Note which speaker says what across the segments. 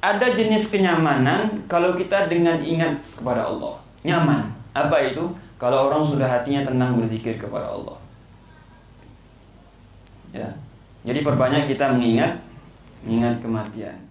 Speaker 1: ada jenis kenyamanan kalau kita dengan ingat kepada Allah. Nyaman. Apa itu? Kalau orang sudah hatinya tenang berzikir kepada Allah. Ya. Jadi perbanyak kita mengingat kematian.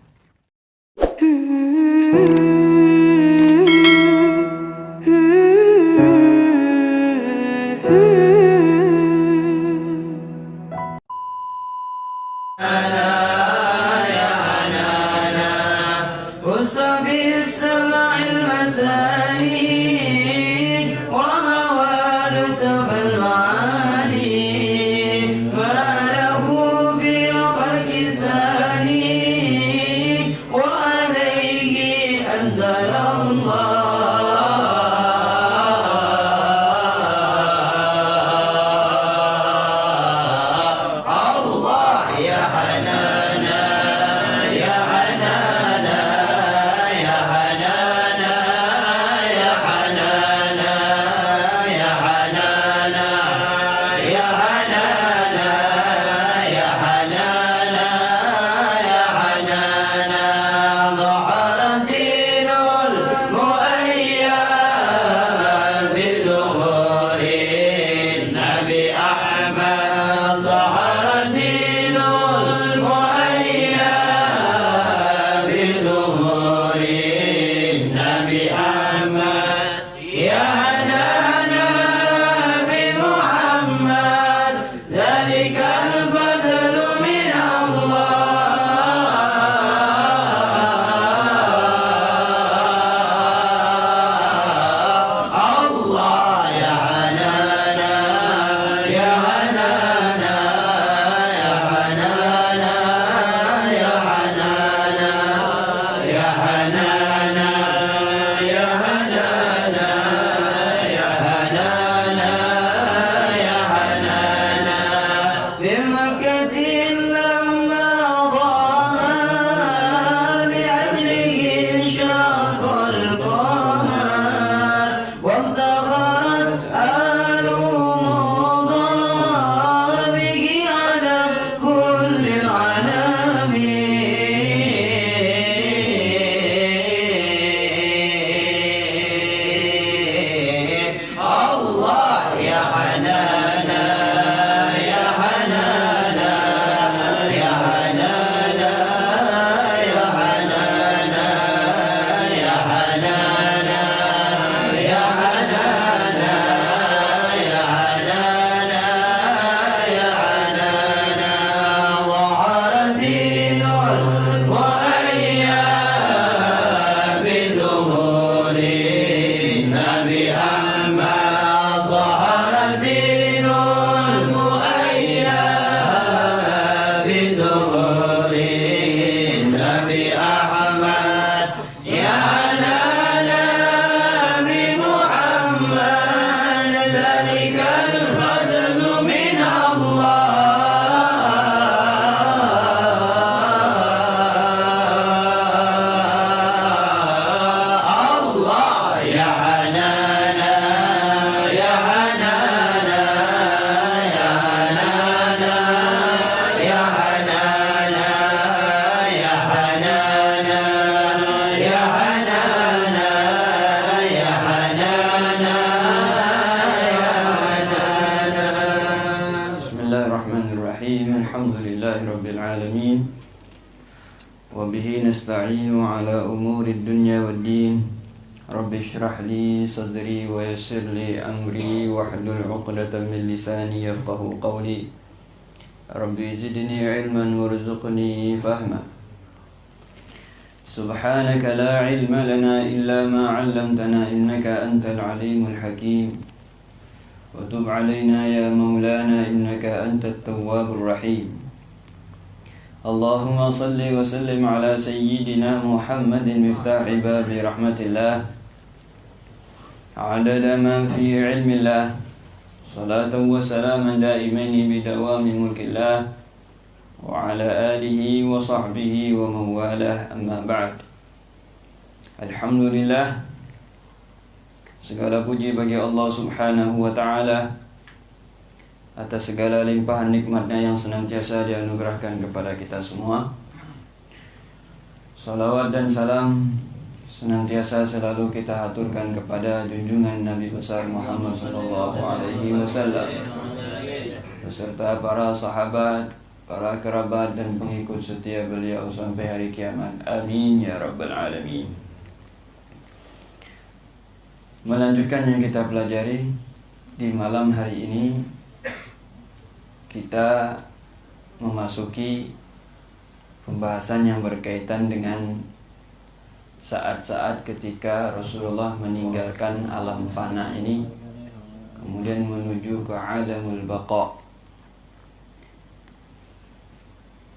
Speaker 2: نستعين على أمور الدنيا والدين رب اشرح لي صدري ويسر لي أمري واحلل عقدة من لساني يفقه قولي رب زدني علما وارزقني فهما سبحانك لا علم لنا إلا ما علمتنا إنك أنت العليم الحكيم وتب علينا يا مولانا إنك أنت التواب الرحيم اللهم صل وسلم على سيدنا محمد مفتاح باب رحمة الله عدد ما في علم الله صلاة وسلاما دائمين بدوام ملك الله وعلى آله وصحبه ومن والاه أما بعد. Alhamdulillah, segala puji bagi Allah Subhanahu wa Ta'ala atas segala limpahan nikmatnya yang senantiasa dianugerahkan kepada kita semua. Salawat dan salam senantiasa selalu kita haturkan kepada junjungan Nabi besar Muhammad sallallahu alaihi wasallam beserta para sahabat, para kerabat dan pengikut setia beliau sampai hari kiamat. Amin ya rabbal alamin. Melanjutkan yang kita pelajari di malam hari ini, kita memasuki pembahasan yang berkaitan dengan saat-saat ketika Rasulullah meninggalkan alam fana ini, kemudian menuju ke alamul baqa.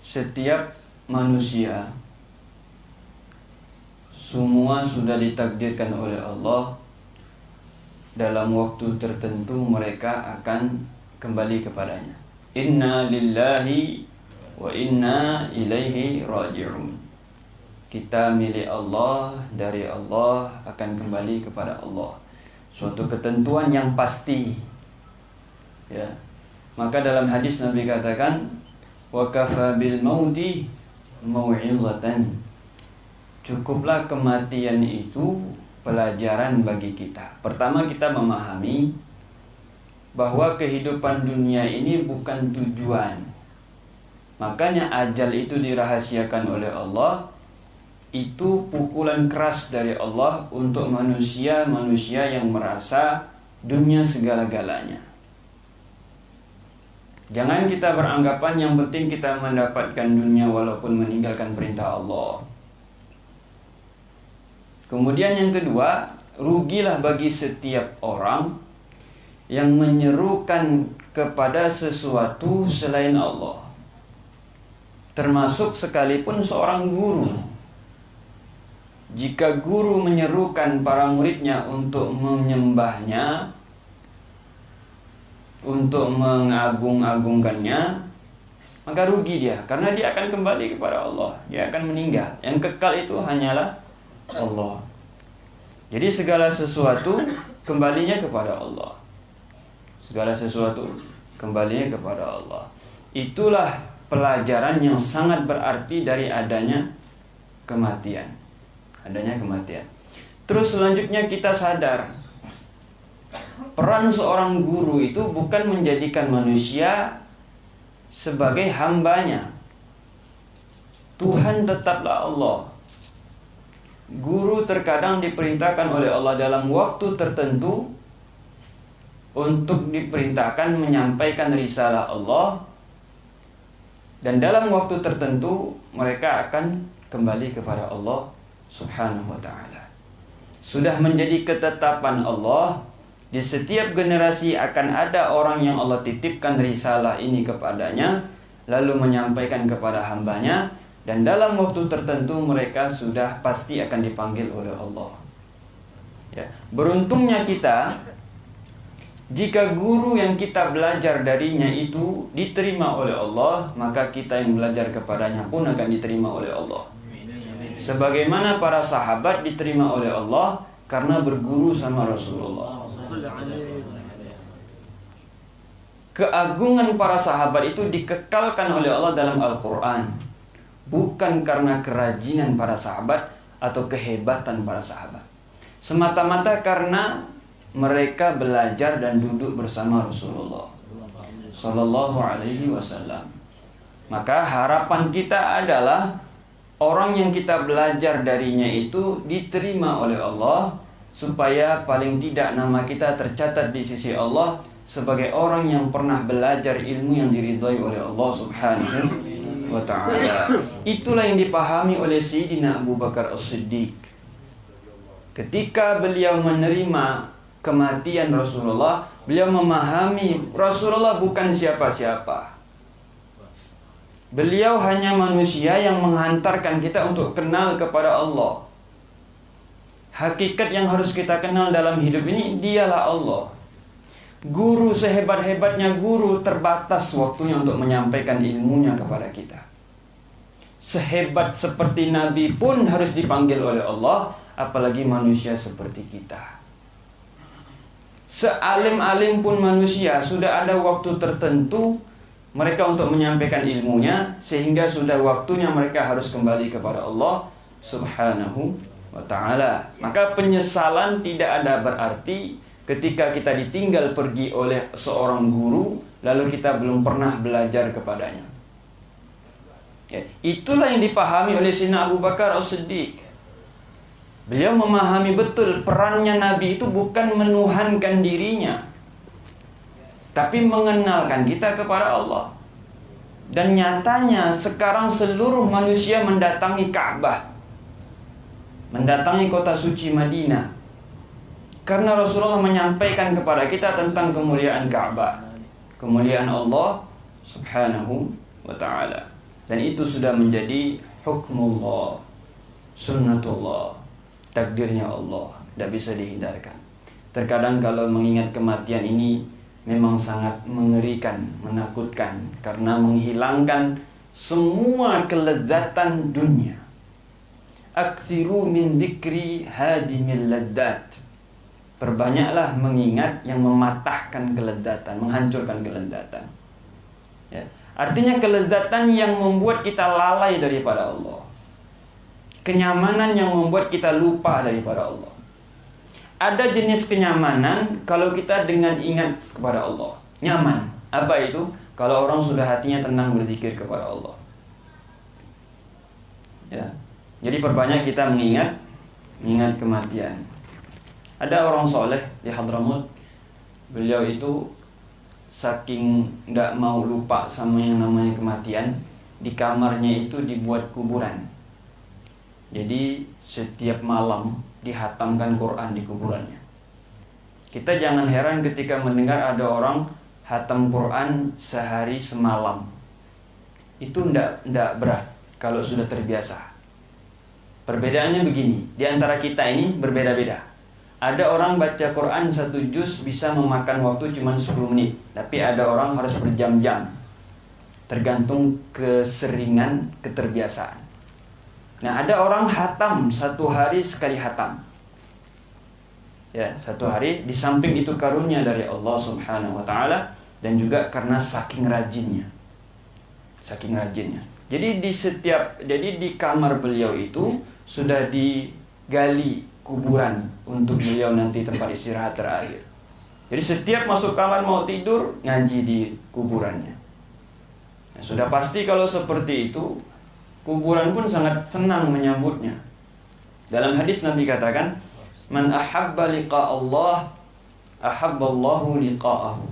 Speaker 2: Setiap manusia semua sudah ditakdirkan oleh Allah dalam waktu tertentu mereka akan kembali kepadanya. Inna lillahi wa inna ilaihi raji'un. Kita milik Allah, dari Allah, akan kembali kepada Allah. Suatu ketentuan yang pasti. Ya. Maka dalam hadis Nabi katakan, wa kafa bil mauti mau'izatan. Cukuplah kematian itu pelajaran bagi kita. Pertama, kita memahami bahwa kehidupan dunia ini bukan tujuan. Makanya ajal itu dirahasiakan oleh Allah. Itu pukulan keras dari Allah untuk manusia-manusia yang merasa dunia segala-galanya. Jangan kita beranggapan yang penting kita mendapatkan dunia walaupun meninggalkan perintah Allah. Kemudian yang kedua, rugilah bagi setiap orang yang menyerukan kepada sesuatu selain Allah. Termasuk sekalipun seorang guru. Jika guru menyerukan para muridnya untuk menyembahnya, untuk mengagung-agungkannya, maka rugi dia, karena dia akan kembali kepada Allah. Dia akan meninggal. Yang kekal itu hanyalah Allah. Jadi segala sesuatu kembalinya kepada Allah. Segala sesuatu kembalinya kepada Allah. Itulah pelajaran yang sangat berarti dari adanya kematian. Adanya kematian. Terus selanjutnya kita sadar, peran seorang guru itu bukan menjadikan manusia sebagai hambanya. Tuhan tetaplah Allah. Guru terkadang diperintahkan oleh Allah dalam waktu tertentu untuk diperintahkan menyampaikan risalah Allah. Dan dalam waktu tertentu mereka akan kembali kepada Allah Subhanahu wa ta'ala. Sudah menjadi ketetapan Allah, di setiap generasi akan ada orang yang Allah titipkan risalah ini kepadanya, lalu menyampaikan kepada hambanya, dan dalam waktu tertentu mereka sudah pasti akan dipanggil oleh Allah. Ya. Beruntungnya kita, jika guru yang kita belajar darinya itu diterima oleh Allah, maka kita yang belajar kepadanya pun akan diterima oleh Allah. Sebagaimana para sahabat diterima oleh Allah karena berguru sama Rasulullah. Keagungan para sahabat itu dikekalkan oleh Allah dalam Al-Quran, bukan karena kerajinan para sahabat atau kehebatan para sahabat, semata-mata karena mereka belajar dan duduk bersama Rasulullah Sallallahu Alaihi Wasallam. Maka harapan kita adalah orang yang kita belajar darinya itu diterima oleh Allah, supaya paling tidak nama kita tercatat di sisi Allah sebagai orang yang pernah belajar ilmu yang diridhai oleh Allah Subhanahu wa ta'ala. Itulah yang dipahami oleh Sayyidina Abu Bakar As-Siddiq. Ketika beliau menerima kematian Rasulullah, beliau memahami Rasulullah bukan siapa-siapa. Beliau hanya manusia yang menghantarkan kita untuk kenal kepada Allah. Hakikat yang harus kita kenal dalam hidup ini, dialah Allah. Guru sehebat-hebatnya guru terbatas waktunya untuk menyampaikan ilmunya kepada kita. Sehebat seperti Nabi pun harus dipanggil oleh Allah, apalagi manusia seperti kita. Sealim-alim pun manusia, sudah ada waktu tertentu mereka untuk menyampaikan ilmunya, sehingga sudah waktunya mereka harus kembali kepada Allah
Speaker 1: Subhanahu wa ta'ala. Maka penyesalan tidak ada berarti ketika kita ditinggal pergi oleh seorang guru lalu kita belum pernah belajar kepadanya. Ya, itulah yang dipahami oleh Sayyidina Abu Bakar As-Siddiq. Beliau memahami betul perannya Nabi itu bukan menuhankan dirinya, tapi mengenalkan kita kepada Allah. Dan nyatanya sekarang seluruh manusia mendatangi Ka'bah, mendatangi kota suci Madinah, karena Rasulullah menyampaikan kepada kita tentang kemuliaan Ka'bah, kemuliaan Allah Subhanahu wa ta'ala. Dan itu sudah menjadi hukmullah, sunnatullah, takdirnya Allah, tidak bisa dihindarkan. Terkadang kalau mengingat kematian ini memang sangat mengerikan, menakutkan, karena menghilangkan semua kelezatan dunia. Aktsiru min dzikri hadimil laddat. Perbanyaklah mengingat yang mematahkan kelezatan, menghancurkan kelezatan. Ya. Artinya kelezatan yang membuat kita lalai daripada Allah, kenyamanan yang membuat kita lupa daripada Allah. Ada jenis kenyamanan kalau kita dengan ingat kepada Allah, nyaman. Apa itu? Kalau orang sudah hatinya tenang berzikir kepada Allah. Ya. Jadi perbanyak kita mengingat kematian. Ada orang soleh di Hadramut, beliau itu saking tidak mau lupa sama yang namanya kematian, di kamarnya itu dibuat kuburan. Jadi setiap malam dihatamkan Quran di kuburannya. Kita jangan heran ketika mendengar ada orang hatam Quran sehari semalam. Itu tidak berat kalau sudah terbiasa. Perbedaannya begini, di antara kita ini berbeda-beda. Ada orang baca Quran 1 juz bisa memakan waktu cuma 10 menit, tapi ada orang harus berjam-jam. Tergantung keseringan, keterbiasaan. Nah, ada orang hatam 1 hari sekali hatam. Ya, 1 hari, di samping itu karunia dari Allah Subhanahu wa ta'ala, dan juga karena saking rajinnya. Saking rajinnya. Jadi di kamar beliau itu sudah digali kuburan untuk beliau nanti tempat istirahat terakhir. Jadi setiap masuk kamar mau tidur ngaji di kuburannya. Nah, sudah pasti kalau seperti itu kuburan pun sangat senang menyambutnya. Dalam hadis Nabi katakan, "Man ahabba liqa Allah, ahabballahu liqa'ahu."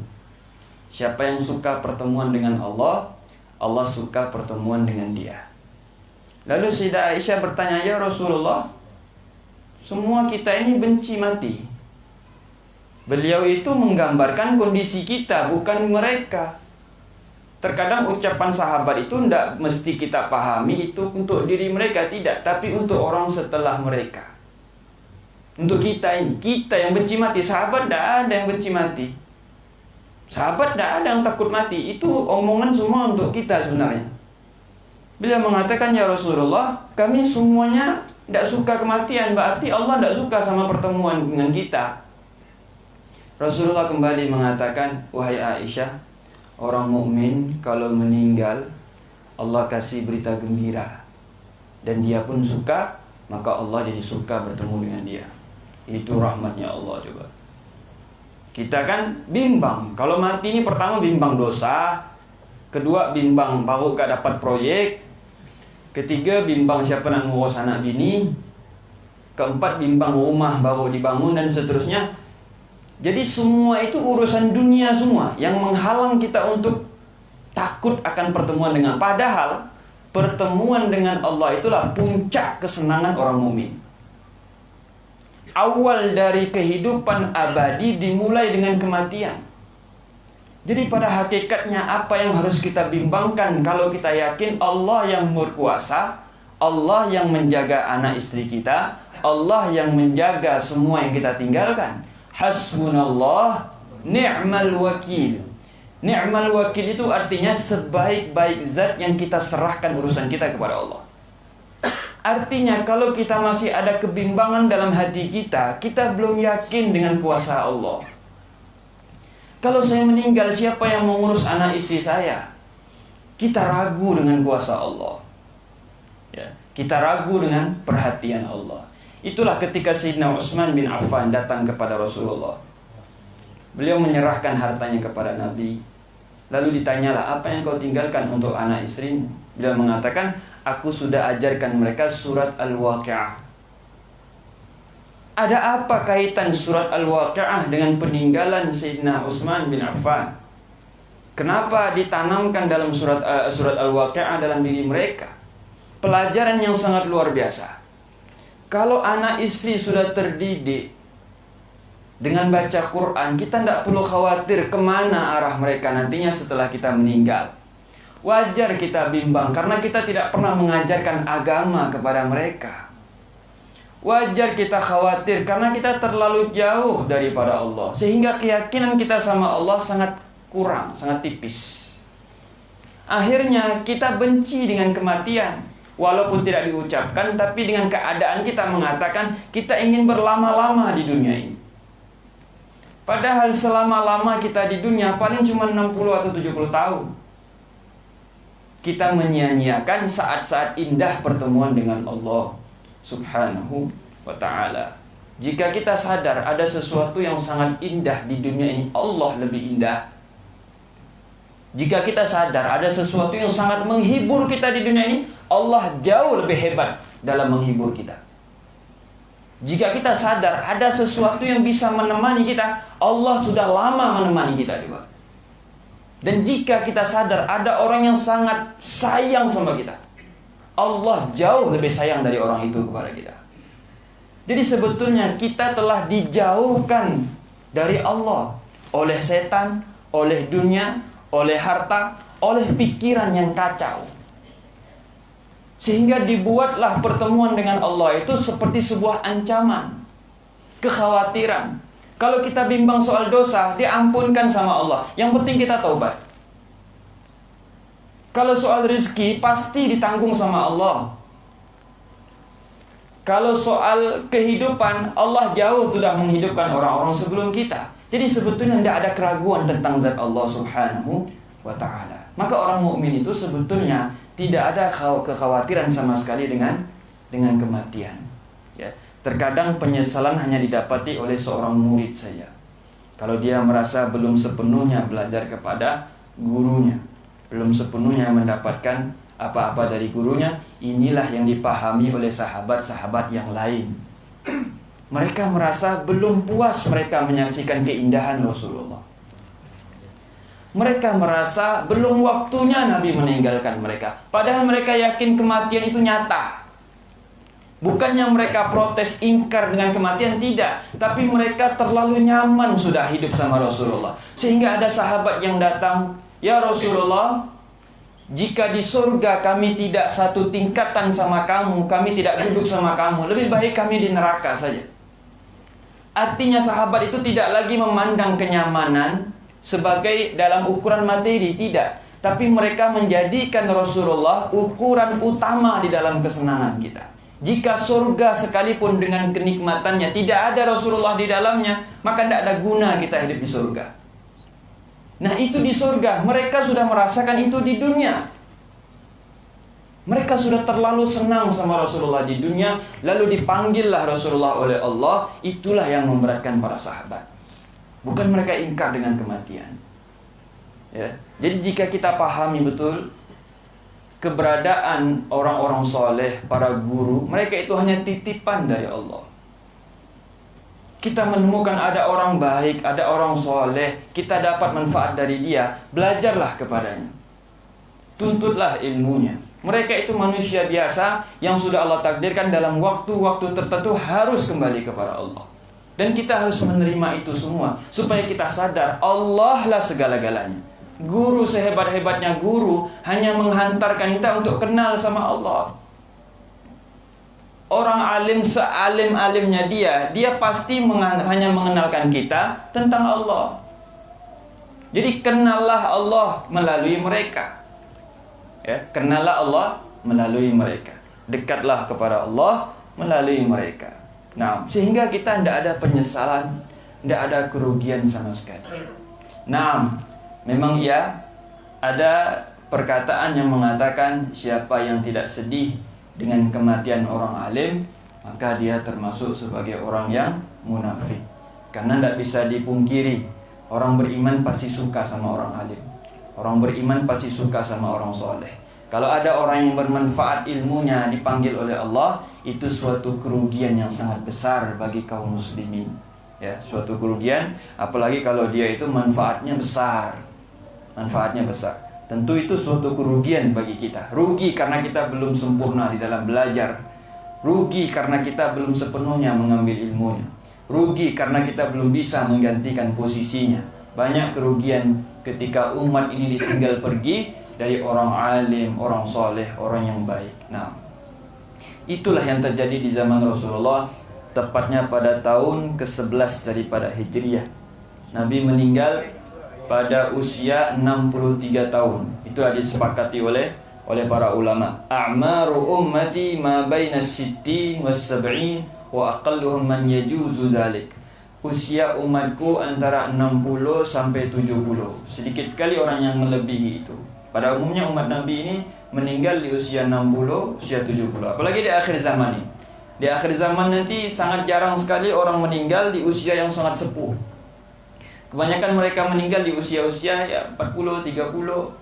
Speaker 1: Siapa yang suka pertemuan dengan Allah, Allah suka pertemuan dengan dia. Lalu Sayyidah Aisyah bertanya, "Ya Rasulullah, semua kita ini benci mati." Beliau itu menggambarkan kondisi kita, bukan mereka. Terkadang ucapan sahabat itu tidak mesti kita pahami itu untuk diri mereka, tidak, tapi untuk orang setelah mereka. Untuk kita ini, kita yang benci mati. Sahabat tidak ada yang benci mati. Sahabat tidak ada yang takut mati. Itu omongan semua untuk kita sebenarnya. Beliau mengatakan, "Ya Rasulullah, kami semuanya tidak suka kematian, berarti Allah tidak suka sama pertemuan dengan kita." Rasulullah kembali mengatakan, "Wahai Aisyah, orang mukmin kalau meninggal Allah kasih berita gembira dan dia pun suka, maka Allah jadi suka bertemu dengan dia." Itu rahmatnya Allah. Coba kita kan bimbang kalau mati ini, pertama bimbang dosa, kedua bimbang baru gak dapat proyek, ketiga bimbang siapa nak ngurus anak bini, keempat bimbang rumah baru dibangun, dan seterusnya. Jadi semua itu urusan dunia semua yang menghalang kita untuk takut akan pertemuan dengan. Padahal pertemuan dengan Allah itulah puncak kesenangan orang mukmin. Awal dari kehidupan abadi dimulai dengan kematian. Jadi pada hakikatnya apa yang harus kita bimbangkan kalau kita yakin Allah yang berkuasa, Allah yang menjaga anak istri kita, Allah yang menjaga semua yang kita tinggalkan. Hasbunallah ni'mal wakil. Ni'mal wakil itu artinya sebaik-baik zat yang kita serahkan urusan kita kepada Allah. Artinya kalau kita masih ada kebimbangan dalam hati kita, kita belum yakin dengan kuasa Allah. Kalau saya meninggal, siapa yang mengurus anak istri saya? Kita ragu dengan kuasa Allah. Ya. Kita ragu dengan perhatian Allah. Itulah ketika Sayyidina Utsman bin Affan datang kepada Rasulullah. Beliau menyerahkan hartanya kepada Nabi. Lalu ditanyalah, apa yang kau tinggalkan untuk anak istrimu? Beliau mengatakan, aku sudah ajarkan mereka surat Al-Waqi'ah. Ada apa kaitan surat Al-Waqi'ah dengan peninggalan Sayyidina Utsman bin Affan? Kenapa ditanamkan dalam surat Al-Waqi'ah dalam diri mereka? Pelajaran yang sangat luar biasa. Kalau anak istri sudah terdidik dengan baca Quran, kita tidak perlu khawatir kemana arah mereka nantinya setelah kita meninggal. Wajar kita bimbang karena kita tidak pernah mengajarkan agama kepada mereka. Wajar kita khawatir karena kita terlalu jauh daripada Allah, sehingga keyakinan kita sama Allah sangat kurang, sangat tipis. Akhirnya kita benci dengan kematian. Walaupun tidak diucapkan, tapi dengan keadaan kita mengatakan kita ingin berlama-lama di dunia ini. Padahal selama-lama kita di dunia paling cuma 60 atau 70 tahun. Kita menyia-nyiakan saat-saat indah pertemuan dengan Allah Subhanahu wa ta'ala. Jika kita sadar ada sesuatu yang sangat indah di dunia ini, Allah lebih indah. Jika kita sadar ada sesuatu yang sangat menghibur kita di dunia ini, Allah jauh lebih hebat dalam menghibur kita. Jika kita sadar ada sesuatu yang bisa menemani kita, Allah sudah lama menemani kita juga. Dan jika kita sadar ada orang yang sangat sayang sama kita, Allah jauh lebih sayang dari orang itu kepada kita. Jadi sebetulnya kita telah dijauhkan dari Allah oleh setan, oleh dunia, oleh harta, oleh pikiran yang kacau. Sehingga dibuatlah pertemuan dengan Allah itu seperti sebuah ancaman, kekhawatiran. Kalau kita bimbang soal dosa, diampunkan sama Allah. Yang penting kita taubat. Kalau soal rezeki, pasti ditanggung sama Allah. Kalau soal kehidupan, Allah jauh sudah menghidupkan orang-orang sebelum kita. Jadi sebetulnya tidak ada keraguan tentang zat Allah Subhanahu wa ta'ala. Maka orang mukmin itu sebetulnya tidak ada kekhawatiran sama sekali dengan kematian. Ya, terkadang penyesalan hanya didapati oleh seorang murid saja. Kalau dia merasa belum sepenuhnya belajar kepada gurunya, belum sepenuhnya mendapatkan apa-apa dari gurunya, inilah yang dipahami oleh sahabat-sahabat yang lain. Mereka merasa belum puas mereka menyaksikan keindahan Rasulullah. Mereka merasa belum waktunya Nabi meninggalkan mereka. Padahal mereka yakin kematian itu nyata. Bukannya mereka protes ingkar dengan kematian, tidak. Tapi mereka terlalu nyaman sudah hidup sama Rasulullah. Sehingga ada sahabat yang datang, ya Rasulullah, jika di surga kami tidak satu tingkatan sama kamu, kami tidak duduk sama kamu, lebih baik kami di neraka saja. Artinya sahabat itu tidak lagi memandang kenyamanan sebagai dalam ukuran materi, tidak. Tapi mereka menjadikan Rasulullah ukuran utama di dalam kesenangan kita. Jika surga sekalipun dengan kenikmatannya tidak ada Rasulullah di dalamnya, maka tidak ada guna kita hidup di surga. Nah itu di surga, mereka sudah merasakan itu di dunia. Mereka sudah terlalu senang sama Rasulullah di dunia, lalu dipanggillah Rasulullah oleh Allah. Itulah yang memberatkan para sahabat. Bukan mereka ingkar dengan kematian. Ya. Jadi jika kita pahami betul keberadaan orang-orang soleh, para guru, mereka itu hanya titipan dari Allah. Kita menemukan ada orang baik, ada orang soleh, kita dapat manfaat dari dia, belajarlah kepadanya. Tuntutlah ilmunya. Mereka itu manusia biasa yang sudah Allah takdirkan dalam waktu-waktu tertentu harus kembali kepada Allah. Dan kita harus menerima itu semua supaya kita sadar Allah lah segala-galanya. Guru sehebat-hebatnya guru hanya menghantarkan kita untuk kenal sama Allah. Orang alim sealim-alimnya dia pasti hanya mengenalkan kita tentang Allah. Jadi kenallah Allah melalui mereka. Ya, kenallah Allah melalui mereka. Dekatlah kepada Allah melalui mereka. Nah, sehingga kita tidak ada penyesalan, tidak ada kerugian sama sekali. Nah, memang ya ada perkataan yang mengatakan siapa yang tidak sedih dengan kematian orang alim, maka dia termasuk sebagai orang yang munafik. Karena tidak bisa dipungkiri, orang beriman pasti suka sama orang alim. Orang beriman pasti suka sama orang soleh. Kalau ada orang yang bermanfaat ilmunya dipanggil oleh Allah, itu suatu kerugian yang sangat besar bagi kaum muslimin. Ya, suatu kerugian, apalagi kalau dia itu manfaatnya besar. Manfaatnya besar. Tentu itu suatu kerugian bagi kita. Rugi karena kita belum sempurna di dalam belajar. Rugi karena kita belum sepenuhnya mengambil ilmunya. Rugi karena kita belum bisa menggantikan posisinya. Banyak kerugian ketika umat ini ditinggal pergi dari orang alim, orang soleh, orang yang baik. Nah, itulah yang terjadi di zaman Rasulullah, tepatnya pada tahun ke-11 daripada Hijriah. Nabi meninggal pada usia 63 tahun. Itu disepakati oleh para ulama. A'maru ummati ma baina as-sittin was-sab'in wa aqalluhum man yajuzu dzalik. Usia umatku antara 60 sampai 70. Sedikit sekali orang yang melebihi itu. Pada umumnya umat Nabi ini meninggal di usia 60, usia 70. Apalagi di akhir zaman ini. Di akhir zaman nanti sangat jarang sekali orang meninggal di usia yang sangat sepuh. Kebanyakan mereka meninggal di usia-usia ya 40, 30,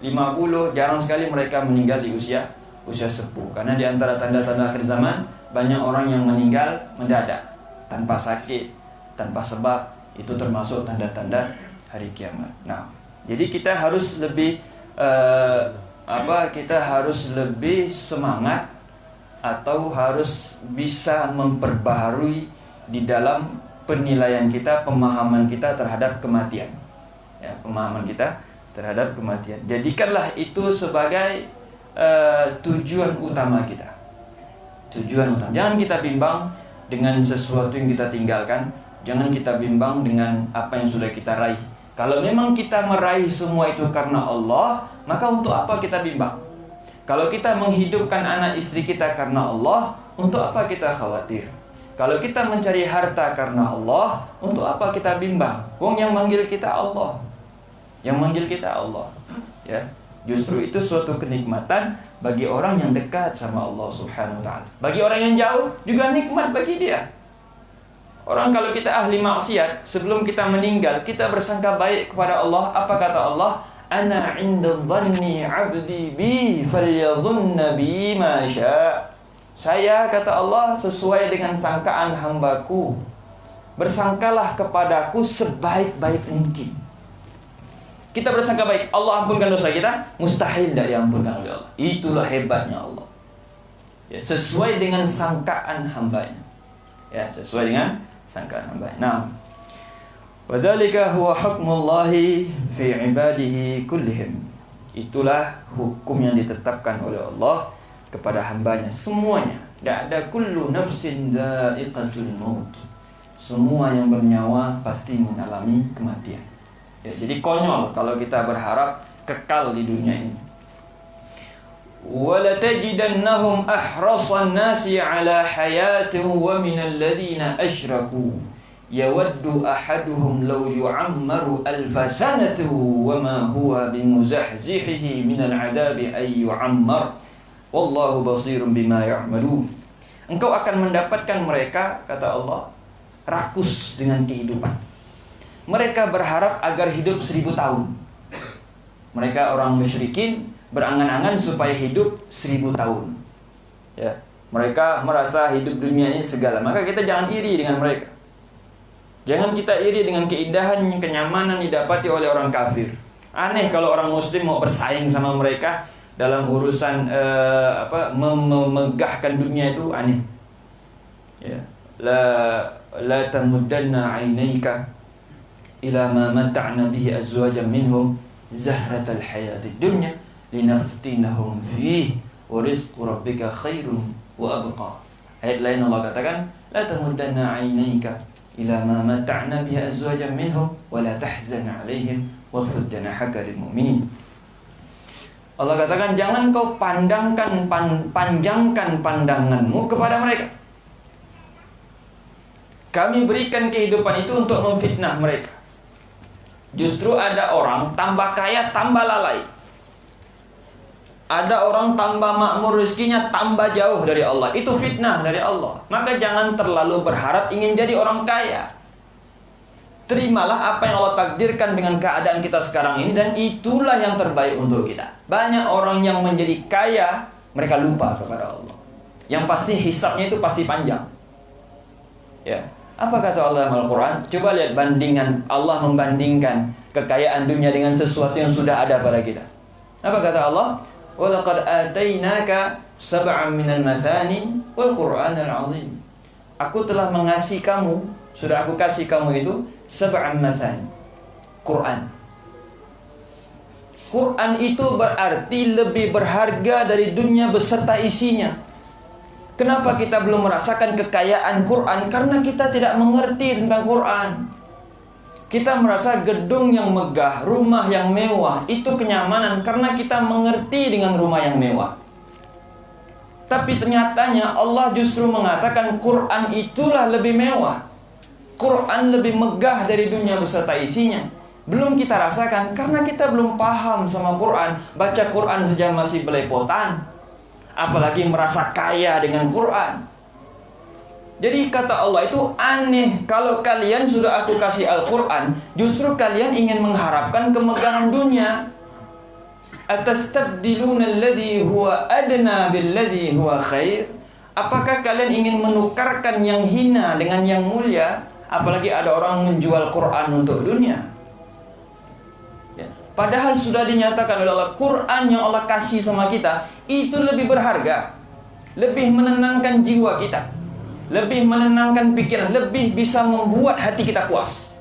Speaker 1: 50. Jarang sekali mereka meninggal di usia sepuh. Karena di antara tanda-tanda akhir zaman, banyak orang yang meninggal mendadak, tanpa sakit, tanpa sebab. Itu termasuk tanda-tanda hari kiamat. Nah, jadi kita harus lebih kita harus lebih semangat atau harus bisa memperbaharui di dalam penilaian kita, pemahaman kita terhadap kematian. Ya, pemahaman kita terhadap kematian. Jadikanlah itu sebagai tujuan utama kita. Tujuan utama. Jangan kita bimbang dengan sesuatu yang kita tinggalkan. Jangan kita bimbang dengan apa yang sudah kita raih. Kalau memang kita meraih semua itu karena Allah, maka untuk apa kita bimbang? Kalau kita menghidupkan anak istri kita karena Allah, untuk apa kita khawatir? Kalau kita mencari harta karena Allah, untuk apa kita bimbang? Wong yang manggil kita Allah. Yang manggil kita Allah. Ya, justru itu suatu kenikmatan bagi orang yang dekat sama Allah Subhanahu wa taala. Bagi orang yang jauh juga nikmat bagi dia. Orang kalau kita ahli maksiat, sebelum kita meninggal, kita bersangka baik kepada Allah. Apa kata Allah? Ana 'inda dhanni 'abdi bi falyadhunna bi ma syaa. Saya, kata Allah, sesuai dengan sangkaan hambaku. Bersangkalah kepadaku sebaik-baik mungkin. Kita bersangka baik, Allah ampunkan dosa kita, mustahil tidak diampunkan oleh Allah. Itulah hebatnya Allah. Ya, sesuai dengan sangkaan hambanya. Ya, sesuai dengan sangkaan hambanya. Nah, wadzalika huwa hukmullahi fi ibadihi kullihim. Itulah hukum yang ditetapkan oleh Allah kepada hambanya semuanya. Tidak ada kullu nafsin dha'iqatul maut. Semua yang bernyawa pasti mengalami kematian. Ya, jadi konyol kalau kita berharap kekal di dunia ini. وَلَتَجِدَنَّهُمْ أَحْرَصَ النَّاسِ عَلَى حَيَاةٍ وَمِنَ الَّذِينَ أَشْرَكُوا يَوَدُّ أَحَدُهُمْ لَوْ يُعَمَّرُ أَلْفَ سَنَةٍ وَمَا هُوَ بِمُزَحْزِحِهِ مِنَ الْعَذَابِ أَن يُعَمَّرَ وَاللَّهُ بَصِيرٌ بِمَا يَعْمَلُونَ. Engkau akan mendapatkan mereka, kata Allah, rakus dengan kehidupan. Mereka berharap agar hidup 1000 tahun. Mereka orang musyrikin berangan-angan supaya hidup 1000 tahun. Ya, mereka merasa hidup dunia ini segala. Maka kita jangan iri dengan mereka. Jangan kita iri dengan keindahan, kenyamanan didapati oleh orang kafir. Aneh kalau orang muslim mau bersaing sama mereka dalam urusan memegahkan dunia, itu aneh. Ya, la tamuddanna 'ainaika ila ma mata'na bihi azwajan minhum zahratal hayatid dunya linaftinahum fihi wa rizqu rabbika khairun wa abqa. Ayat lain Allah katakan, la tamuddanna 'ainaika ila ma mata'na bihi azwajan minhum wa la tahzan 'alaihim wakhfid janahaka lil mu'minin. Allah katakan, jangan kau panjangkan pandanganmu kepada mereka. Kami berikan kehidupan itu untuk memfitnah mereka. Justru ada orang tambah kaya tambah lalai. Ada orang tambah makmur rezekinya, tambah jauh dari Allah. Itu fitnah dari Allah. Maka jangan terlalu berharap ingin jadi orang kaya. Terimalah apa yang Allah takdirkan dengan keadaan kita sekarang ini, dan itulah yang terbaik untuk kita. Banyak orang yang menjadi kaya, mereka lupa kepada Allah. Yang pasti hisabnya itu pasti panjang. Ya. Apa kata Allah dalam Al-Quran? Coba lihat bandingan. Allah membandingkan kekayaan dunia dengan sesuatu yang sudah ada pada kita. Apa kata Allah? وَلَقَدْ آتَيْنَاكَ سَبْعًا مِنَ الْمَثَانِي وَالْقُرْآنَ الْعَظِيمِ. Aku telah mengasihi kamu, sudah aku kasih kamu itu sab'an mathani, Quran. Quran itu berarti lebih berharga dari dunia beserta isinya. Kenapa kita belum merasakan kekayaan Quran? Karena kita tidak mengerti tentang Quran. Kita merasa gedung yang megah, rumah yang mewah, itu kenyamanan karena kita mengerti dengan rumah yang mewah. Tapi ternyatanya Allah justru mengatakan Quran itulah lebih mewah. Quran lebih megah dari dunia beserta isinya. Belum kita rasakan karena kita belum paham sama Quran. Baca Quran saja masih belepotan, apalagi merasa kaya dengan Quran. Jadi kata Allah itu aneh, kalau kalian sudah aku kasih Al-Quran, justru kalian ingin mengharapkan kemegahan dunia. Atastabdiluna alladhi huwa adna billadhi huwa khair. Apakah kalian ingin menukarkan yang hina dengan yang mulia? Apalagi ada orang menjual Quran untuk dunia. Ya. Padahal sudah dinyatakan oleh Allah, Quran yang Allah kasih sama kita itu lebih berharga, lebih menenangkan jiwa kita, lebih menenangkan pikiran, lebih bisa membuat hati kita puas.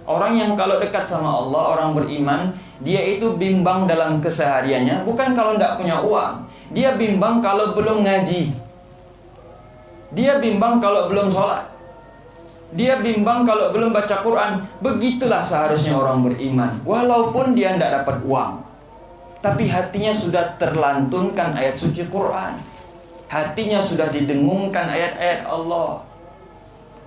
Speaker 1: Orang yang kalau dekat sama Allah, orang beriman, dia itu bimbang dalam kesehariannya, bukan kalau tidak punya uang. Dia bimbang kalau belum ngaji. Dia bimbang kalau belum sholat. Dia bimbang kalau belum baca Quran. Begitulah seharusnya orang beriman, walaupun dia tidak dapat uang, tapi hatinya sudah terlantunkan ayat suci Quran. Hatinya sudah didengungkan ayat-ayat Allah.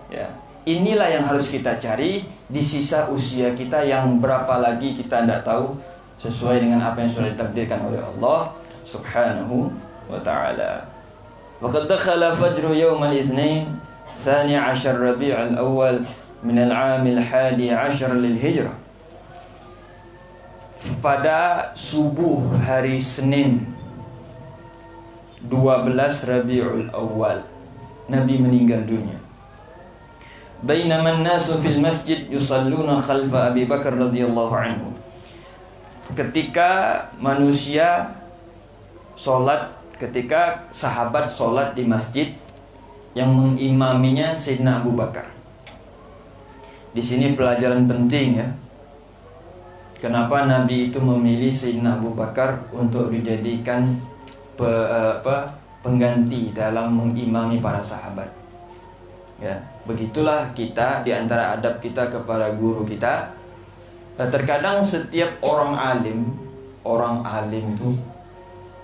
Speaker 1: Ya, inilah yang harus kita cari di sisa usia kita yang berapa lagi kita tidak tahu, sesuai dengan apa yang sudah ditakdirkan oleh Allah Subhanahu wa ta'ala. Waqad dakhala fajru yawm al-itsnain tsani 'ashar Rabi' al-awwal min al-'am al-hadi 'ashar lil-hijrah. Pada subuh hari Senin 12 Rabiul Awal, Nabi meninggal dunia. Bainama an-nasu fil masjid yusalluna khalfa Abi Bakar radhiyallahu anhu. Ketika manusia sholat, ketika sahabat sholat di masjid, yang mengimaminya Sayyidina Abu Bakar. Di sini pelajaran penting ya. Kenapa Nabi itu memilih Sayyidina Abu Bakar untuk dijadikan pengganti dalam mengimami para sahabat. Ya, begitulah kita di antara adab kita kepada guru kita. Terkadang setiap orang alim itu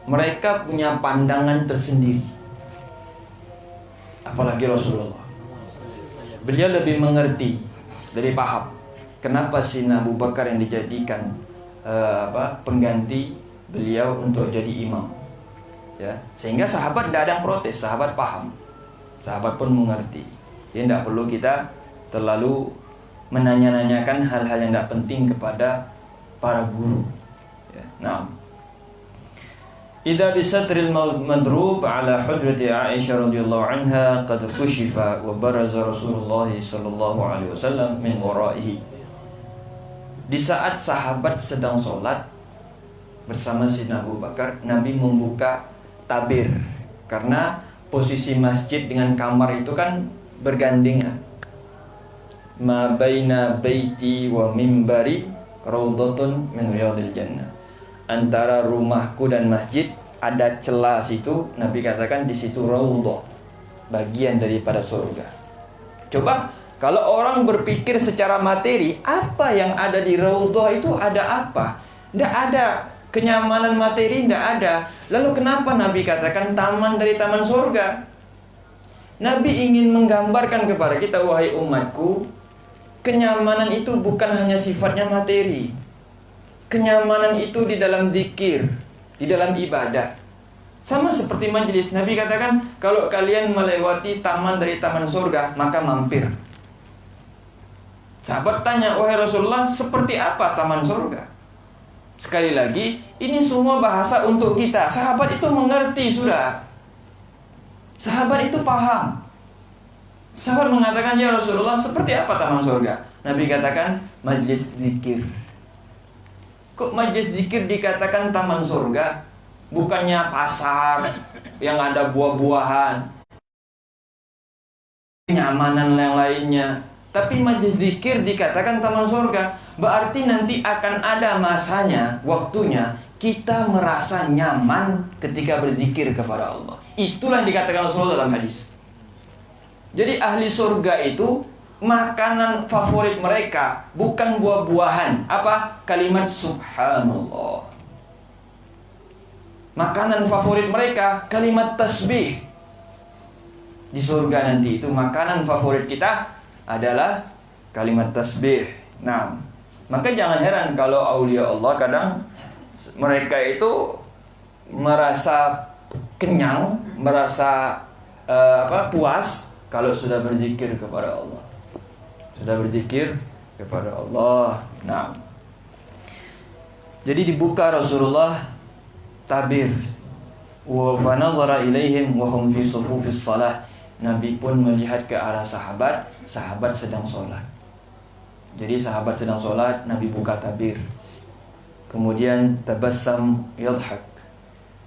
Speaker 1: mereka punya pandangan tersendiri. Apalagi Rasulullah. Beliau lebih mengerti, lebih paham kenapa Sayyidina Abu Bakar yang dijadikan pengganti beliau untuk jadi imam. Ya, sehingga sahabat tidak ada yang protes, sahabat paham, sahabat pun mengerti. Jadi tidak perlu kita terlalu menanya-nanyakan hal-hal yang tidak penting kepada para guru. Ya, nah, idza bisatril madrub ala hujrati Aisyah radhiyallahu anha qad kushifa wa baraza Rasulullah sallallahu alaihi wasallam min waraihi. Di saat sahabat sedang sholat bersama Sayyidina Abu Bakar, Nabi membuka tabir, karena posisi masjid dengan kamar itu kan bergandengan. Ma baina baiti wa mimbari raudhatun min riyadil jannah. Antara rumahku dan masjid ada celah situ, Nabi katakan di situ raudhah, bagian daripada surga. Coba kalau orang berpikir secara materi, apa yang ada di raudhah itu ada apa? Tidak ada. Kenyamanan materi tidak ada. Lalu kenapa Nabi katakan taman dari taman surga? Nabi ingin menggambarkan kepada kita, wahai umatku, kenyamanan itu bukan hanya sifatnya materi. Kenyamanan itu di dalam zikir, di di dalam ibadah. Sama seperti majelis, Nabi katakan, kalau kalian melewati taman dari taman surga, maka mampir. Sahabat tanya, wahai Rasulullah, seperti apa taman surga? Sekali lagi, ini semua bahasa untuk kita. Sahabat itu mengerti sudah. Sahabat itu paham. Sahabat mengatakan, ya Rasulullah, seperti apa taman surga? Nabi katakan, majlis zikir. Kok majlis zikir dikatakan taman surga? Bukannya pasar yang ada buah-buahan, kenyamanan yang lainnya. Tapi majlis zikir dikatakan taman surga. Berarti nanti akan ada masanya, waktunya kita merasa nyaman ketika berzikir kepada Allah. Itulah yang dikatakan Rasulullah dalam hadis. Jadi ahli surga itu makanan favorit mereka bukan buah-buahan. Apa? Kalimat subhanallah. Makanan favorit mereka kalimat tasbih. Di surga nanti itu makanan favorit kita adalah kalimat tasbih. Nah, maka jangan heran kalau aulia Allah kadang mereka itu merasa kenyang, merasa puas kalau sudah berzikir kepada Allah. Sudah berzikir kepada Allah. Nah, jadi dibuka Rasulullah tabir, wa fanadhara ilaihim wa hum fi sufufis salah. Nabi pun melihat ke arah sahabat, sahabat sedang sholat. Jadi sahabat sedang sholat, Nabi buka tabir. Kemudian tabassam yadhak.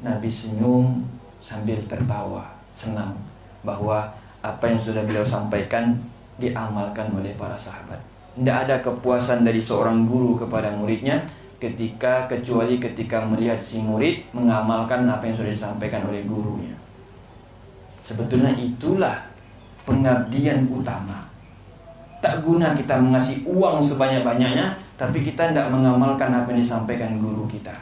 Speaker 1: Nabi senyum sambil tertawa, senang bahwa apa yang sudah beliau sampaikan diamalkan oleh para sahabat. Tidak ada kepuasan dari seorang guru kepada muridnya kecuali ketika melihat si murid mengamalkan apa yang sudah disampaikan oleh gurunya. Sebetulnya itulah pengabdian utama. Tak guna kita mengasih uang sebanyak-banyaknya, tapi kita tidak mengamalkan apa yang disampaikan guru kita.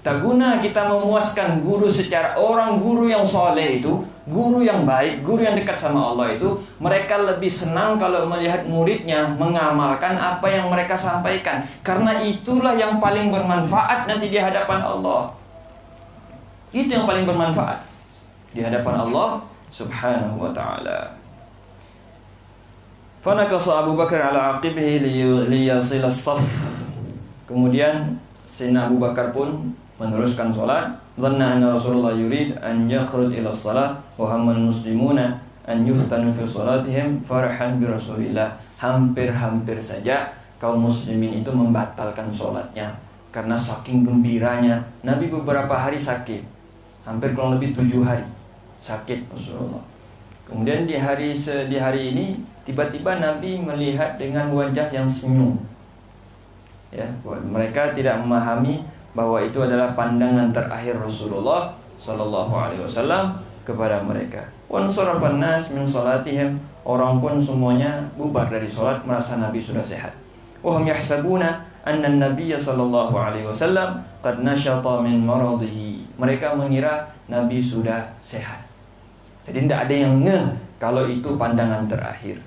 Speaker 1: Tak guna kita memuaskan guru secara orang guru yang soleh itu, guru yang baik, guru yang dekat sama Allah itu, mereka lebih senang kalau melihat muridnya mengamalkan apa yang mereka sampaikan. Karena itulah yang paling bermanfaat nanti di hadapan Allah. Itu yang paling bermanfaat di hadapan Allah subhanahu wa ta'ala. Fanakasa Abu Bakar ala aqibihi liyasil as-saf. Kemudian Sayyidina Abu Bakar pun meneruskan sholat. Dhanna anna Rasulullah yurid an yakhruj ila salat wa hammal muslimuna an yuftanu fi salatihim farahan bi Rasulillah. Hampir-hampir saja kaum muslimin itu membatalkan sholatnya karena saking gembiranya. Nabi beberapa hari sakit, hampir kurang lebih 7 hari sakit Rasulullah. Kemudian di hari ini tiba-tiba Nabi melihat dengan wajah yang senyum. Ya, mereka tidak memahami bahwa itu adalah pandangan terakhir Rasulullah sallallahu alaihi wasallam kepada mereka. Wan sarafan nas min salatihim, orang pun semuanya bubar dari salat merasa Nabi sudah sehat. Wa hum yahsabuna anna an-nabiy sallallahu alaihi wasallam qad nashata min maradihi. Mereka mengira Nabi sudah sehat. Jadi tidak ada yang ngeh kalau itu pandangan terakhir.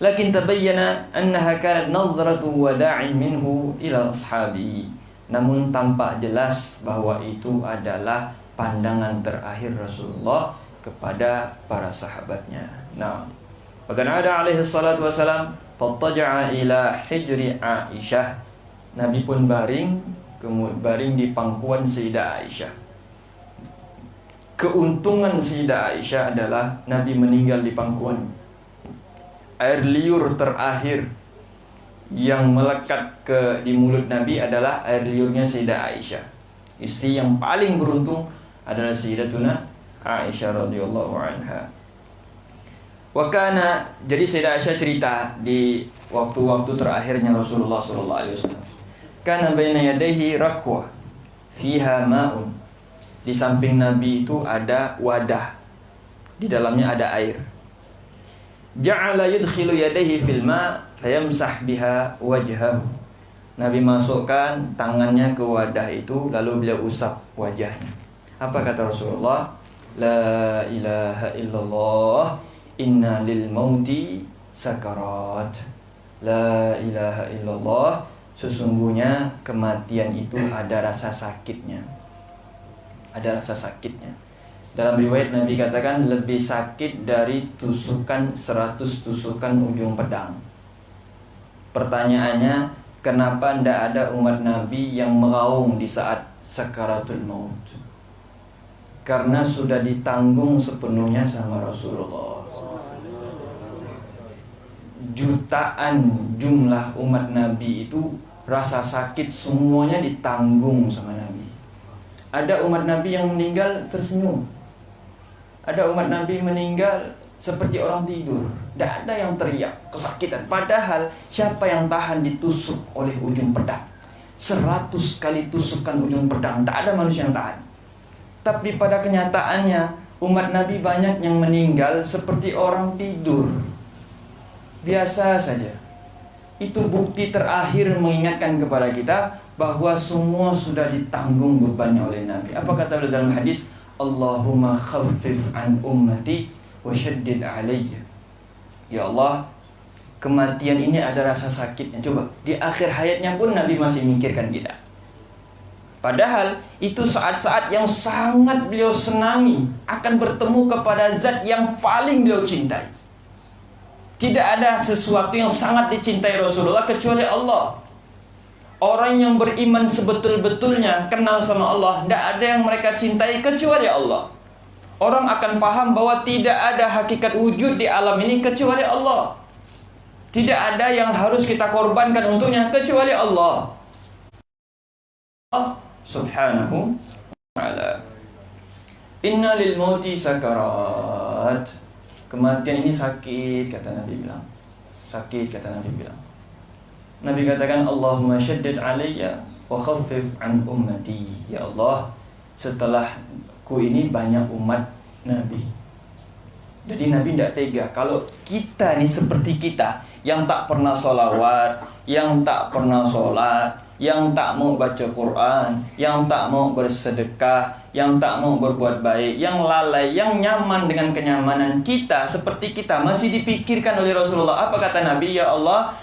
Speaker 1: Lakin tabayyana annaha kanat nadhratu wada'in minhu ila ashabihi. Namun tampak jelas bahwa itu adalah pandangan terakhir Rasulullah kepada para sahabatnya. Nah, bahkan ada alaihi salatu wasalam fattaja'a ila hijri Aisyah. Nabi pun baring di pangkuan Sayyidah Aisyah. Keuntungan Sayyidah Aisyah adalah Nabi meninggal di pangkuan. Air liur terakhir yang melekat di mulut Nabi adalah air liurnya Sayyidah Aisyah. Istri yang paling beruntung adalah Sayyidatuna Aisyah radhiyallahu anha. Jadi Sayyidah Aisyah cerita di waktu-waktu terakhirnya Rasulullah sallallahu alaihi wasallam. Kana baina yadayhi rakwa fiha ma'un. Di samping Nabi itu ada wadah. Di dalamnya ada air. Ja'ala yudkhilu yadayhi fil ma' fayamsah biha wajhahu. Nabi masukkan tangannya ke wadah itu lalu beliau usap wajahnya. Apa kata Rasulullah? La ilaha illallah, inna lil mauti sakarat. La ilaha illallah, Sesungguhnya kematian itu ada rasa sakitnya. Ada rasa sakitnya. Dalam riwayat Nabi katakan lebih sakit dari tusukan 100 tusukan ujung pedang. Pertanyaannya, kenapa tidak ada umat Nabi yang meraung di saat sakaratul maut? Karena sudah ditanggung sepenuhnya sama Rasulullah. Jutaan jumlah umat Nabi itu rasa sakit semuanya ditanggung sama Nabi. Ada umat Nabi yang meninggal tersenyum. Ada umat Nabi meninggal seperti orang tidur. Tidak ada yang teriak kesakitan. Padahal siapa yang tahan ditusuk oleh ujung pedang? 100 kali tusukan ujung pedang, tak ada manusia yang tahan. Tapi pada kenyataannya umat Nabi banyak yang meninggal seperti orang tidur. Biasa saja. Itu bukti terakhir mengingatkan kepada kita bahwa semua sudah ditanggung bebannya oleh Nabi. Apa kata beliau dalam hadis? Allahumma khaffif an ummati wa syaddid alayya. Ya Allah, kematian ini ada rasa sakitnya. Coba, di akhir hayatnya pun Nabi masih memikirkan kita. Padahal itu saat-saat yang sangat beliau senangi, akan bertemu kepada zat yang paling beliau cintai. Tidak ada sesuatu yang sangat dicintai Rasulullah kecuali Allah. Orang yang beriman sebetul-betulnya kenal sama Allah, tidak ada yang mereka cintai kecuali Allah. Orang akan paham bahwa tidak ada hakikat wujud di alam ini kecuali Allah. Tidak ada yang harus kita korbankan untuknya kecuali Allah. Allah subhanahu wa ta'ala. Inna lil mauti sakarat. Kematian ini sakit, kata Nabi bilang. Sakit, kata Nabi bilang. Nabi katakan, Allahumma syaddid alayya wa khaffif an ummati. Ya Allah, setelahku ini banyak umat Nabi. Jadi Nabi tidak tega kalau kita ini seperti kita, yang tak pernah sholawat, yang tak pernah sholat, yang tak mau baca Quran, yang tak mau bersedekah, yang tak mau berbuat baik, yang lalai, yang nyaman dengan kenyamanan kita, seperti kita, masih dipikirkan oleh Rasulullah. Apa kata Nabi? Ya Allah,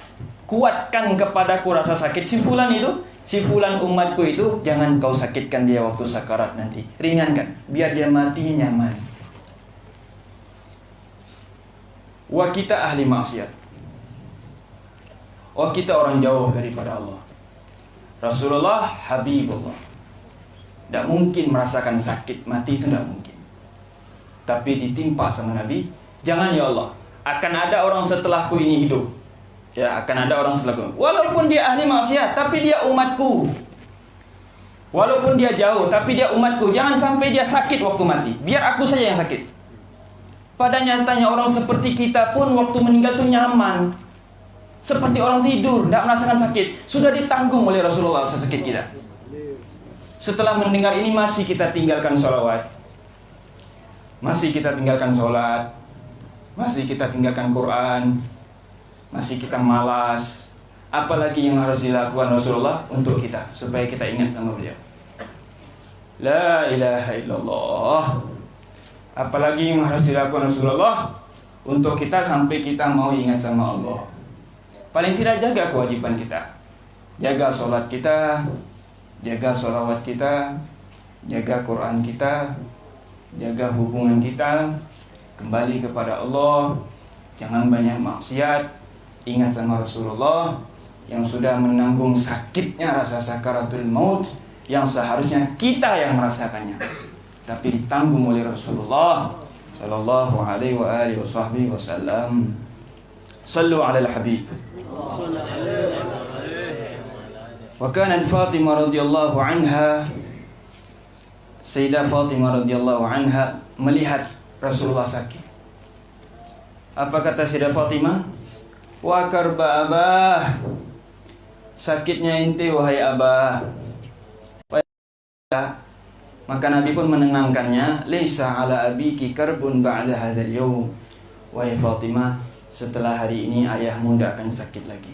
Speaker 1: kuatkan kepadaku rasa sakit si fulan itu, si fulan umatku itu, jangan kau sakitkan dia waktu sakarat nanti. Ringankan, biar dia matinya nyaman. Wah, kita ahli maksiat. Wah, kita orang jauh daripada Allah. Rasulullah Habibullah. Tidak mungkin merasakan sakit mati, itu tidak mungkin. Tapi ditimpa sama Nabi, jangan ya Allah, akan ada orang setelahku ini hidup. Ya, akan ada orang setelahku. Walaupun dia ahli maksiat, tapi dia umatku. Walaupun dia jauh, tapi dia umatku. Jangan sampai dia sakit waktu mati. Biar aku saja yang sakit. Pada nyatanya orang seperti kita pun waktu meninggal itu nyaman. Seperti orang tidur, tidak merasakan sakit. Sudah ditanggung oleh Rasulullah sakit kita. Setelah mendengar ini masih kita tinggalkan sholawat, masih kita tinggalkan sholat, masih kita tinggalkan Quran, masih kita malas. Apalagi yang harus dilakukan Rasulullah untuk kita, supaya kita ingat sama beliau. La ilaha illallah. Apalagi yang harus dilakukan Rasulullah untuk kita sampai kita mau ingat sama Allah. Paling tidak jaga kewajiban kita, jaga sholat kita, jaga sholawat kita, jaga Quran kita, jaga hubungan kita, kembali kepada Allah, jangan banyak maksiat, ingat sama Rasulullah yang sudah menanggung sakitnya rasa sakaratul maut yang seharusnya kita yang merasakannya, tapi ditanggung oleh Rasulullah sallallahu alaihi wa alihi wasallam. Sallu ala al-habib. Wa kanat Fatimah radhiyallahu anha, Sayyidah Fatimah radhiyallahu anha melihat Rasulullah sakit. Apa kata Sayyidah Fatimah? Wa karba abah, sakitnya inti wahai abah. Maka Nabi pun menenangkannya, laisa ala abiki karbun ba'da hadzal yaum. Wahai Fatimah, setelah hari ini ayahmu tidak akan sakit lagi.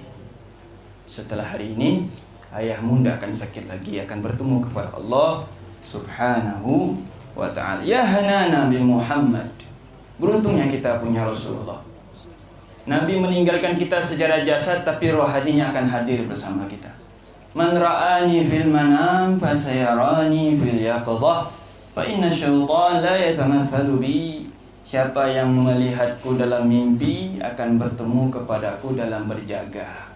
Speaker 1: Setelah hari ini ayahmu tidak akan sakit lagi, akan bertemu kepada Allah subhanahu wa ta'ala. Ya hanana bi Muhammad. Beruntungnya kita punya Rasulullah. Nabi meninggalkan kita secara jasad, tapi rohaninya akan hadir bersama kita. Man ra'ani fil manam fasayarani fil yaqظah fa inna syaitan la yatamatsalu bi. Siapa yang melihatku dalam mimpi akan bertemu kepadaku dalam berjaga.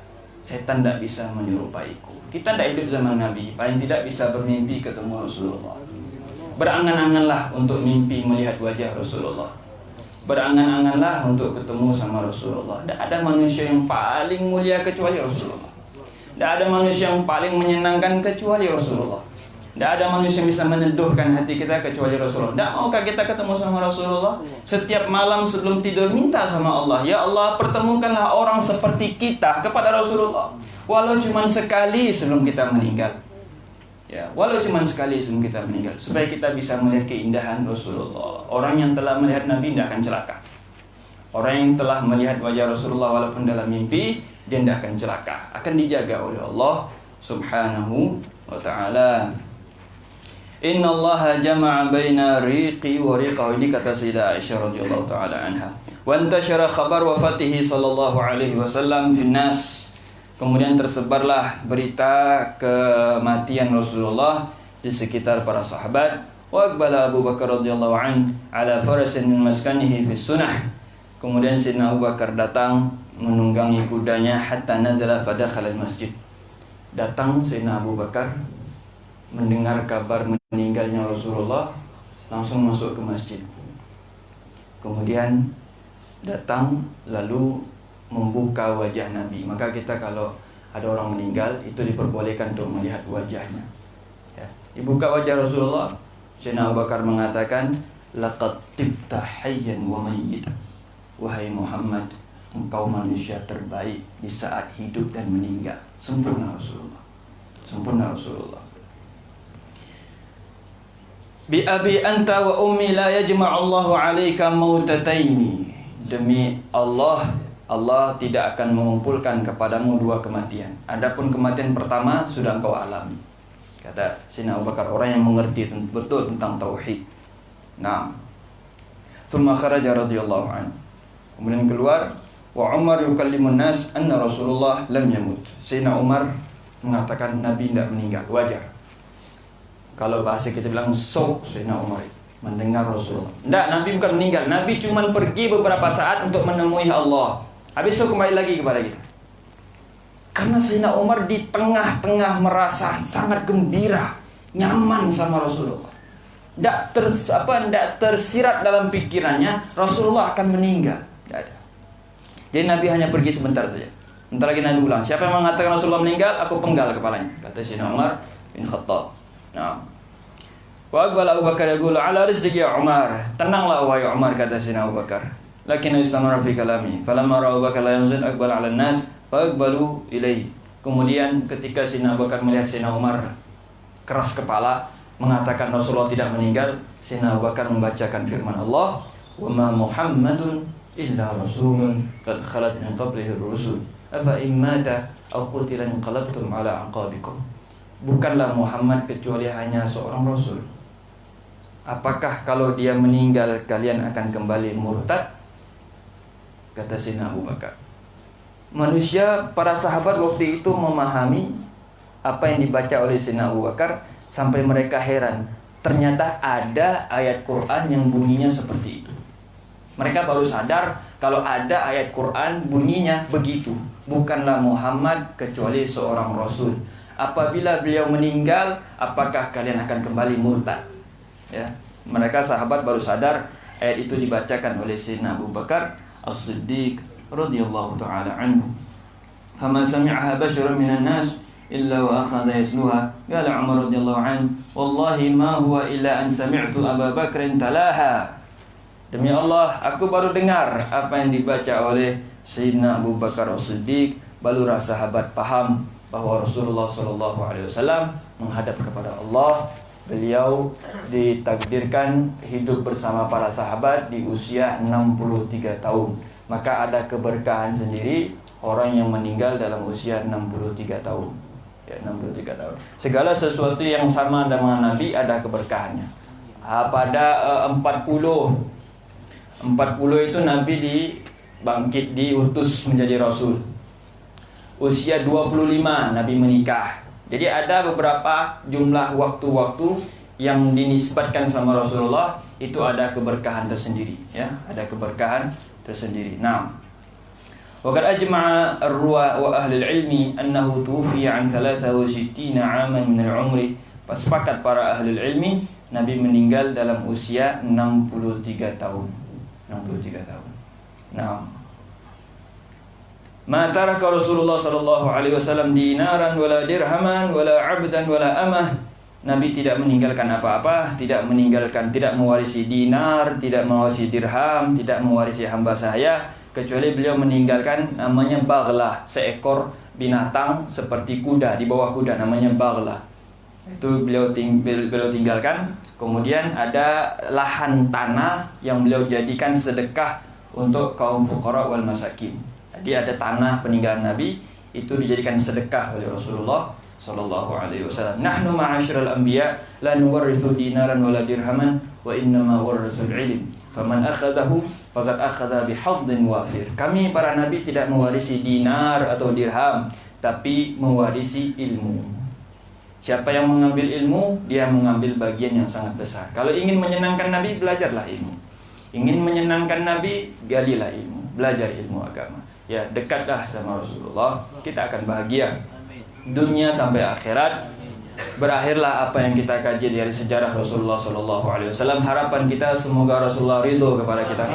Speaker 1: Setan tidak bisa menyerupaiku. Kita tidak hidup zaman Nabi, paling tidak bisa bermimpi ketemu Rasulullah. Berangan-anganlah untuk mimpi melihat wajah Rasulullah. Berangan-anganlah untuk ketemu sama Rasulullah. Tidak ada manusia yang paling mulia kecuali Rasulullah. Tidak ada manusia yang paling menyenangkan kecuali Rasulullah. Tidak ada manusia yang bisa meneduhkan hati kita kecuali Rasulullah. Tidak maukah kita ketemu sama Rasulullah? Setiap malam sebelum tidur minta sama Allah, ya Allah, pertemukanlah orang seperti kita kepada Rasulullah. Walau cuma sekali sebelum kita meninggal. Ya, walau cuma sekali sebelum kita meninggal, supaya kita bisa melihat keindahan Rasulullah. Orang yang telah melihat Nabi tidak akan celaka. Orang yang telah melihat wajah Rasulullah walaupun dalam mimpi, dia tidak akan celaka. Akan dijaga oleh Allah Subhanahu wa ta'ala. Inna Allah jama'a baina riqi wa riqa. Ini kata Sayyidah Aisyah radhiyallahu ta'ala anha. Wa antashara khabar wafatihi sallallahu alaihi wasallam fin nas. Kemudian tersebarlah berita kematian Rasulullah di sekitar para sahabat. Wa aqbala Abu Bakar radhiyallahu an ala farasin min maskanihi fi sunnah. Kemudian Sayyidina Abu Bakar datang menunggangi kudanya hatta nazala fadakhala al-masjid. Datang Sayyidina Abu Bakar mendengar kabar meninggalnya Rasulullah, langsung masuk ke masjid. Kemudian datang lalu membuka wajah Nabi. Maka kita kalau ada orang meninggal itu diperbolehkan untuk melihat wajahnya. Ya. Dibuka wajah Rasulullah. Sayyidina Abu Bakar mengatakan, laqad tibta hayyan wa mayyitan. Wahai Muhammad, engkau manusia terbaik di saat hidup dan meninggal. Sempurna Rasulullah. Sempurna Rasulullah. Bi abi anta wa ummi la yajma'allahu 'alaika mautataini. Demi Allah, Allah tidak akan mengumpulkan kepadamu dua kematian. Adapun kematian pertama sudah engkau alami. Kata Sayyidina Abu Bakar, orang yang mengerti betul tentang tauhid. Naam. Tsumma kharaja radhiyallahu anhu. Kemudian keluar, wa Umar yukallimun nas anna Rasulullah lam yamut. Sayyidina Umar mengatakan Nabi tidak meninggal. Wajar. Kalau bahasa kita bilang sok Sayyidina Umar mendengar Rasulullah. Tidak, Nabi bukan meninggal. Nabi cuma pergi beberapa saat untuk menemui Allah. Habis itu kembali lagi kepada kita. Karena Sayyidina Umar di tengah-tengah merasa sangat gembira, nyaman sama Rasulullah. Tidak tersirat dalam pikirannya Rasulullah akan meninggal. Tidak ada. Jadi Nabi hanya pergi sebentar saja. Bentar lagi Nabi ulang. Siapa yang mengatakan Rasulullah meninggal, aku penggal kepalanya. Kata Sayyidina Umar bin Khattab. Nah, wa aqbala Abu Bakar yaqulu ala rizqi ya Umar. Tenanglah wahai Umar, kata Sayyidina Abu Bakar. Lakin istamara fi kalami. Falamma ra'a Abu Bakar la yanzil aqbala ala nas fa aqbalu ilaihi. Kemudian ketika Sayyidina Abu Bakar melihat Sayyidina Umar keras kepala mengatakan Rasulullah tidak meninggal, Sayyidina Abu Bakar membacakan firman Allah, "Wa ma Muhammadun illa rasulun qad khalat min qablihi ar-rusul. Afa in mata aw qutila inqalabtum ala aqabikum." Bukanlah Muhammad kecuali hanya seorang Rasul. Apakah kalau dia meninggal kalian akan kembali murtad? Kata Sayyidina Abu Bakar. Manusia, para sahabat waktu itu memahami apa yang dibaca oleh Sayyidina Abu Bakar sampai mereka heran. Ternyata ada ayat Quran yang bunyinya seperti itu. Mereka baru sadar kalau ada ayat Quran bunyinya begitu. Bukanlah Muhammad kecuali seorang Rasul. Apabila beliau meninggal, apakah kalian akan kembali murtad? Ya, mereka sahabat baru sadar ayat itu dibacakan oleh Sayyidina Abu Bakar As-Siddiq radhiyallahu taala anhu. Fama sami'aha basharun minan nas illa wa akhadha yasluha. Qala Umar radhiyallahu anhu, wallahi ma huwa illa an sami'tu Abu Bakr talaha. Demi Allah, aku baru dengar apa yang dibaca oleh Sayyidina Abu Bakar As-Siddiq, barulah sahabat paham bahwa Rasulullah SAW menghadap kepada Allah. Beliau ditakdirkan hidup bersama para sahabat di usia 63 tahun. Maka ada keberkahan sendiri orang yang meninggal dalam usia 63 tahun. Ya, 63 tahun. Segala sesuatu yang sama dengan Nabi ada keberkahannya. Pada 40 itu Nabi diutus menjadi Rasul. Usia 25 Nabi menikah. Jadi ada beberapa jumlah waktu-waktu yang dinisbatkan sama Rasulullah, itu ada keberkahan tersendiri, ya, ada keberkahan tersendiri. Nah, waqad ajma'a ar-ruwa wa ahli al-ilmi annahu tuwfiya an 63 'aman min al-'umri. Sepakat para ahli ilmi, Nabi meninggal dalam usia 63 tahun. 63 tahun. Nah, ma taraka Rasulullah sallallahu alaihi wasallam dinaran wala dirhaman wala 'abdan wala amah. Nabi tidak meninggalkan apa-apa, tidak mewarisi dinar, tidak mewarisi dirham, tidak mewarisi hamba sahaya, kecuali beliau meninggalkan namanya baghlah, seekor binatang seperti kuda, di bawah kuda namanya baghlah. Itu beliau tinggalkan. Kemudian ada lahan tanah yang beliau jadikan sedekah untuk kaum fuqara wal masakin. Jadi ada tanah peninggalan Nabi itu dijadikan sedekah oleh Rasulullah sallallahu alaihi wasallam. Nahnu ma'asyiral anbiya la nuwarrithu dinaran wala dirhaman wa innama warrasul ilm. Faman akhadahu faqad akhadha bihadhin wafir. Kami para nabi tidak mewarisi dinar atau dirham, tapi mewarisi ilmu. Siapa yang mengambil ilmu, dia mengambil bagian yang sangat besar. Kalau ingin menyenangkan Nabi, belajarlah ilmu. Ingin menyenangkan Nabi, galilah ilmu, belajar ilmu agama. Ya, dekatlah sama Rasulullah, kita akan bahagia dunia sampai akhirat. Berakhirlah apa yang kita kaji dari sejarah Rasulullah SAW. Harapan kita semoga Rasulullah ridho kepada kita.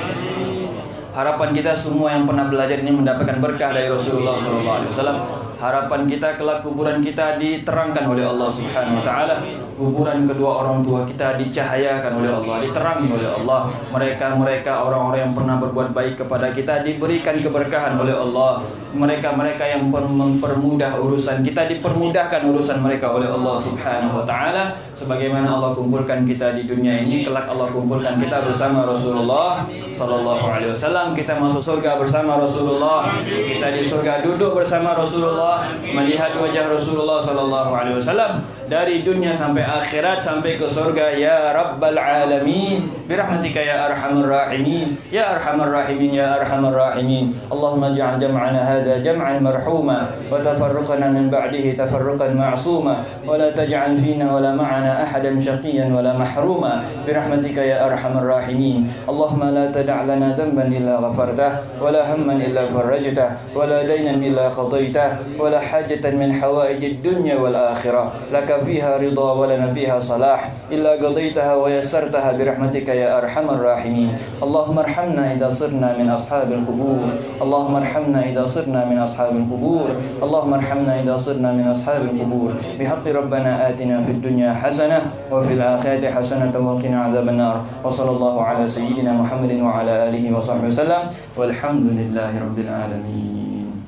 Speaker 1: Harapan kita semua yang pernah belajar ini mendapatkan berkah dari Rasulullah SAW. Harapan kita kelak kuburan kita diterangkan oleh Allah Subhanahu wa taala. Kuburan kedua orang tua kita dicahayakan oleh Allah, diterangi oleh Allah. Mereka orang-orang yang pernah berbuat baik kepada kita diberikan keberkahan oleh Allah. Mereka yang mempermudah urusan kita dipermudahkan urusan mereka oleh Allah Subhanahu wa taala. Sebagaimana Allah kumpulkan kita di dunia ini, kelak Allah kumpulkan kita bersama Rasulullah sallallahu alaihi wasallam. Kita masuk surga bersama Rasulullah. Kita di surga duduk bersama Rasulullah, melihat wajah Rasulullah sallallahu alaihi wasallam dari dunia sampai akhirat, sampai ke surga. Ya Rabbal Alamin, birahmatika ya Arhamar Rahimin, ya Arhamar Rahimin, ya Arhamar Rahimin. Allahumma ja'al jam'ana hadha jam'an marhuma wa tafarruqana min ba'dihi tafarruqan ma'suma wa la taj'al fina wa la ma'ana ahadan syaqiyan wa la mahruma birahmatika ya Arhamar Rahimin. Allahumma la tada' lana dhanban illa ghafartah wa la hamman illa farajtah wa la daynan illa qadaitah wa la hajatan min hawaijid dunya wal akhirah laka فيها رضا ولنا فيها صلاح إلا قضيتها ويسرتها برحمتك يا أرحم الراحمين. اللهم ارحمنا إذا صرنا من أصحاب القبور. اللهم ارحمنا إذا صرنا من أصحاب القبور. اللهم ارحمنا إذا صرنا من أصحاب القبور. بحق ربنا آتنا في الدنيا حسنة وفي الآخرة حسنة وقنا عذاب النار. وصلى الله على سيدنا محمد وعلى آله وصحبه وسلم والحمد لله رب العالمين.